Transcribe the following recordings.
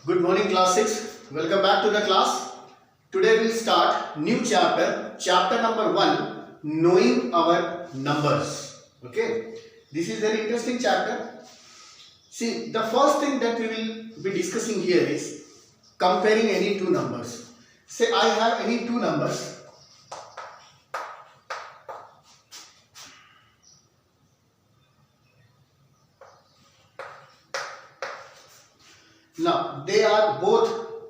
Good morning class 6. Welcome back to the class. Today we'll start new chapter, chapter number 1, knowing our numbers. Okay. This is very interesting chapter. See, the first thing that we will be discussing here is comparing any two numbers. Say I have any two numbers. Now, they are both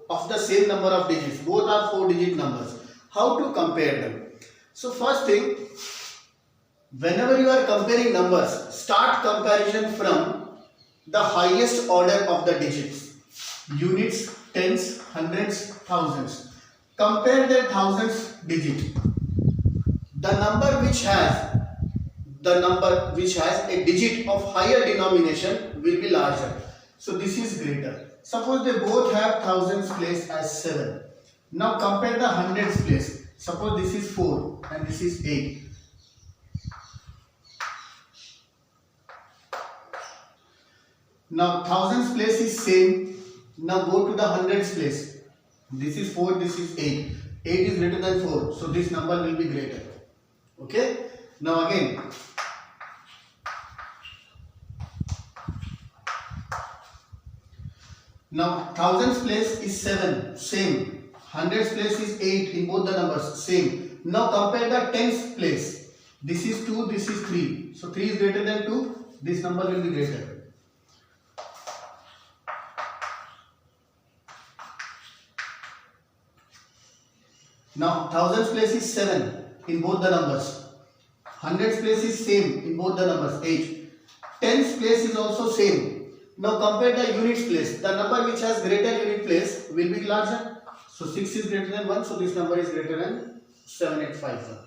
of the same number of digits. Both are 4-digit numbers. How to compare them? So, first thing, whenever you are comparing numbers, start comparison from the highest order of the digits. Units, tens, hundreds, thousands. Compare the thousands digit. The number which has a digit of higher denomination will be larger. So this is greater. Suppose they both have thousands place as 7. Now compare the hundreds place. Suppose this is 4 and this is 8. Now thousands place is same. Now go to the hundreds place. This is 4, this is 8. 8 is greater than 4. So this number will be greater. Okay. Now again. Now thousands place is 7, same. Hundreds place is 8 in both the numbers, same. Now compare the tens place. This is 2, this is 3. So 3 is greater than 2, this number will be greater. Now thousands place is 7 in both the numbers. Hundreds place is same in both the numbers, 8. Tens place is also same. Now compare the units place. The number which has greater unit place will be larger. So 6 is greater than 1. So this number is greater than 7851.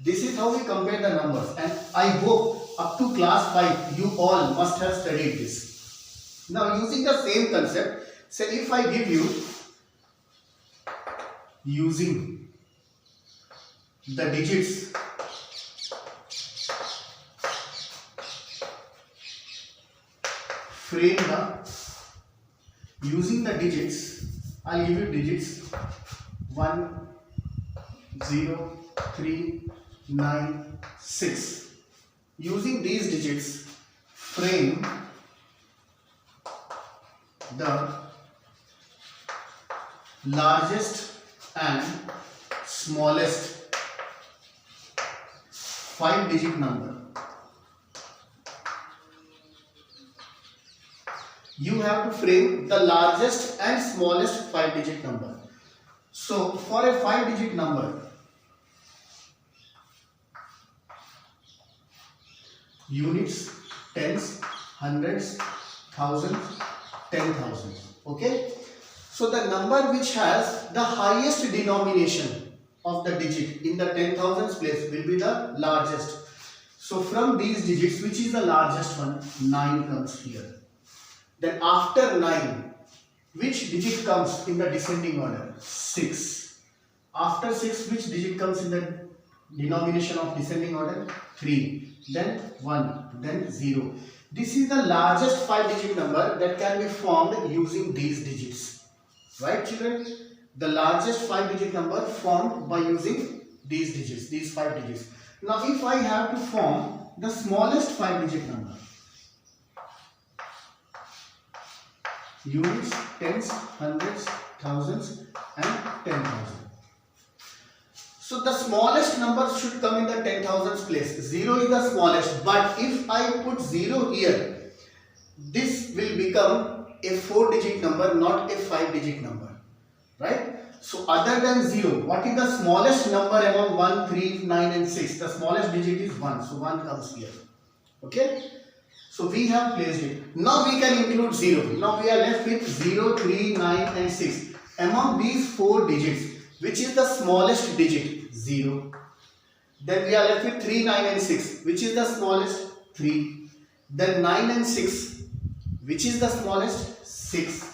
This is how we compare the numbers. And I hope up to class 5 you all must have studied this. Now using the same concept, say if I give you using the digits frame using the digits, I'll give you digits 1, 0, 3, 9, 6. Using these digits, frame the largest and smallest 5-digit number. You have to frame the largest and smallest 5-digit number. So for a 5-digit number, units, tens, hundreds, thousands, 10,000. Okay. So the number which has the highest denomination of the digit in the 10,000s place will be the largest. So from these digits, which is the largest one? 9 comes here. Then after 9, which digit comes in the descending order? 6. After 6, which digit comes in the denomination of descending order? 3. Then 1. Then 0. This is the largest 5-digit number that can be formed using these digits. Right, children? The largest 5-digit number formed by using these digits, these 5 digits. Now, if I have to form the smallest 5-digit number, units, tens, hundreds, thousands and 10,000. So the smallest number should come in the 10,000s place. 0 is the smallest, but if I put 0 here, this will become a 4-digit number, not a 5-digit number. Right? So other than 0, what is the smallest number among 1, 3, 9 and 6? The smallest digit is 1. So 1 comes here. Okay? So we have placed it. Now we can include 0. Now we are left with 0, 3, 9 and 6. Among these 4 digits, which is the smallest digit? 0. Then we are left with 3, 9 and 6. Which is the smallest? 3. Then 9 and 6. Which is the smallest? 6.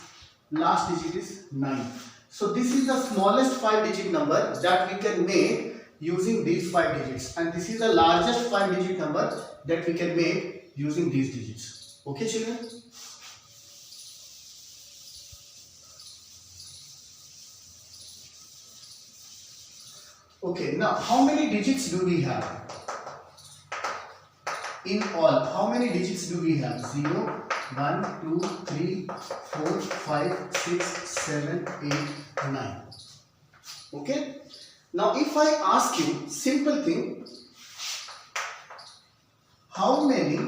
Last digit is 9. So this is the smallest 5-digit number that we can make using these 5 digits. And this is the largest 5-digit number that we can make using these digits. Okay, children? Okay, now how many digits do we have? In all, how many digits do we have? 0, 1, 2, 3, 4, 5, 6, 7, 8, 9. Okay? Now if I ask you, simple thing, how many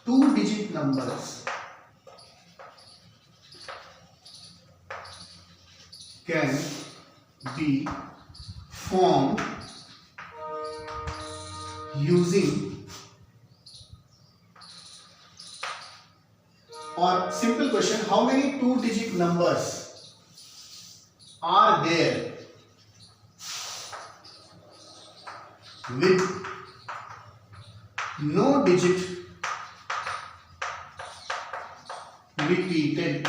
two-digit numbers can be formed using, or simple question, how many two-digit numbers are there with no digit repeated?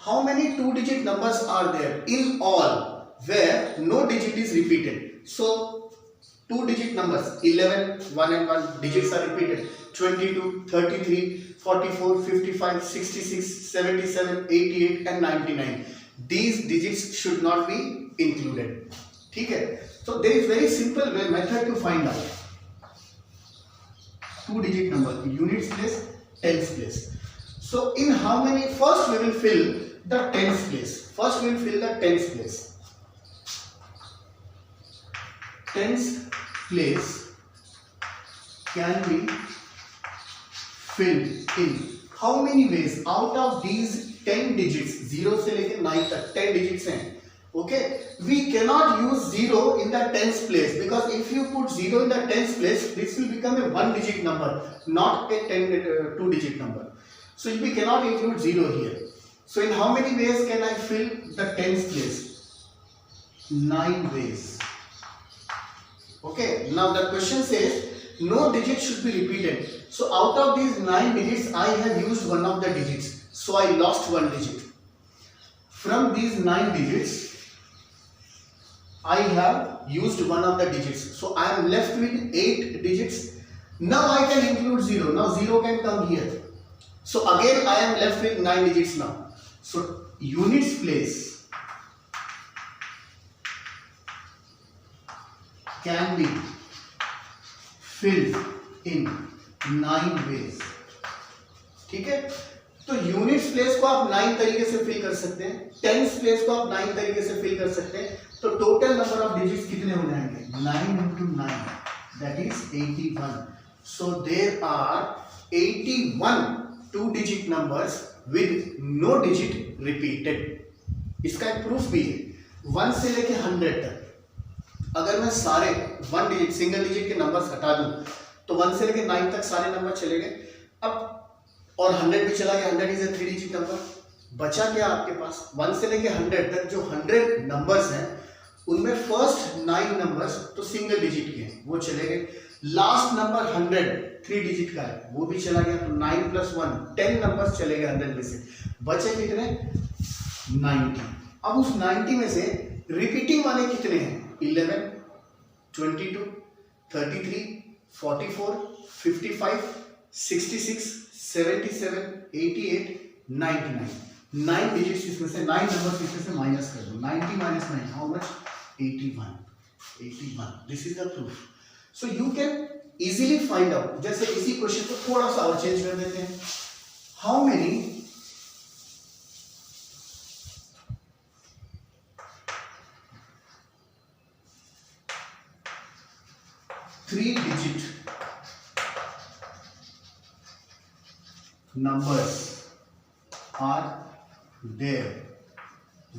How many two-digit numbers are there in all where no digit is repeated? So, two-digit numbers 11, 1 and 1 digits are repeated. 22, 33, 44, 55, 66, 77, 88 and 99. These digits should not be included. Okay? So, there is very simple method to find out. Two-digit number, units place, tens place. So, in how many? First we will fill the tens place. First we will fill the tens place. Tens place can be filled in how many ways? Out of these 10 digits, 0 से लेकर 9 तक 10 digits हैं. Okay, we cannot use 0 in the tens place, because if you put 0 in the tens place, this will become a one digit number, not a 2 digit number. So we cannot include 0 here. So in how many ways can I fill the tens place? 9 ways. Okay, now the question says no digit should be repeated. So out of these 9 digits, I have used one of the digits. So I lost one digit. From these 9 digits, I have used one of the digits. So I am left with 8 digits. Now I can include 0. Now 0 can come here. So again I am left with 9 digits now. So units place can be filled in 9 ways. ठीक है? तो units place को आप 9 तरीके से fill कर सकते हैं, टेंस प्लेस को आप 9 तरीके से फिल कर सकते हैं. तो टोटल नंबर ऑफ डिजिट्स कितने हो जाएंगे? 9 into 9, that is 81. So there are 81 two-digit numbers with no digit repeated. इसका एक प्रूफ भी है. 1 से लेके 100 तक अगर मैं सारे 1 डिजिट सिंगल डिजिट के नंबर्स हटा दूं तो 1 से लेके 9 तक सारे नंबर चले गए. अब और 100 भी चला गया. 100 इज ए 3 डिजिट नंबर. बचा क्या आपके पास? 1 से लेके 100 तक जो 100 नंबर्स हैं उनमें फर्स्ट 9 नंबर्स तो सिंगल डिजिट के हैं, वो चले गए. लास्ट नंबर 100 3 डिजिट का है, वो भी चला गया. तो 9 + 1 10 नंबर्स चले गए 100 में से. बचे कितने? 90. अब उस 90 में से रिपीटिंग वाले कितने हैं? 11, 22, 33, 44, 55, 66, 77, 88, 99. 9 डिजिट्स इसमें से, 9 नंबर्स इसमें से माइनस कर दो. 90 minus 9, how much? 81. 81. This is the proof. So you can easily find out. जैसे इसी क्वेश्चन को थोड़ा सा और चेंज कर देते हैं. How many three-digit numbers are there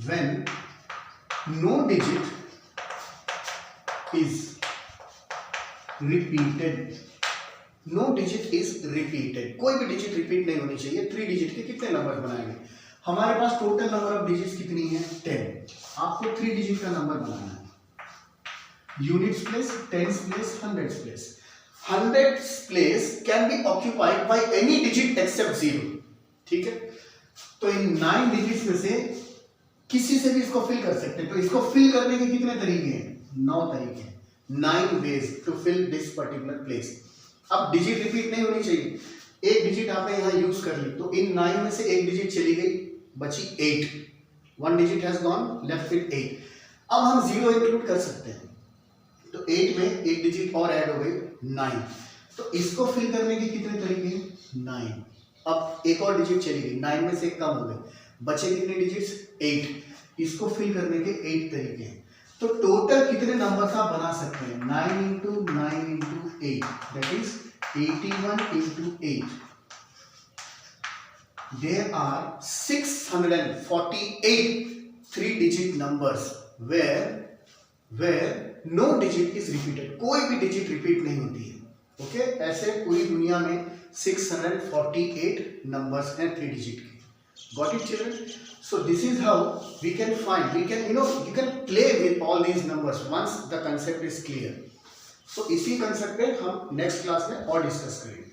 when no digit is repeated? No digit is repeated. कोई भी डिजिट रिपीट नहीं होनी चाहिए. 3 डिजिट के कितने नंबर बनाएंगे? हमारे पास टोटल नंबर ऑफ डिजिट्स कितनी है? 10. आपको 3 डिजिट का नंबर बनाना है. Units place, tens place, hundreds place. Hundreds place can be occupied by any digit except 0. ठीक है? तो इन 9 डिजिट्स में से किसी से भी इसको फिल कर सकते हैं. तो इसको फिल करने के कितने तरीके हैं? 9 तरीके. 9 ways to fill this particular place. अब डिजिट रिपीट नहीं होनी चाहिए. एक डिजिट आपने यहाँ यूज कर ली, तो इन 9 में से एक डिजिट चली गई, बची 8, 1 digit has gone, left with 8। अब हम 0 इंक्लूड कर सकते हैं, तो 8 में एक डिजिट और ऐड हो गई 9, तो इसको फिल करने के कितने तरीके हैं? 9। अब एक और डिजिट चली गई, 9 में से एक कम हो गई, बचे कितने डिजिट्स? 8। इसको फिल करने के 8 तरीके हैं। तो टोटल कितने नंबर्स आप बना सकते हैं? 9 into 9 into 8, that is 81 into 8। There are 648 3-digit numbers where no digit is repeated. कोई भी डिजिट रिपीट नहीं होती है। ओके, ऐसे पूरी दुनिया में 648 नंबर्स हैं 3 डिजिट के। Got it, children? So this is how we can find, you can play with all these numbers once the concept is clear. So इसी concept पे हम next class में और discuss करेंगे।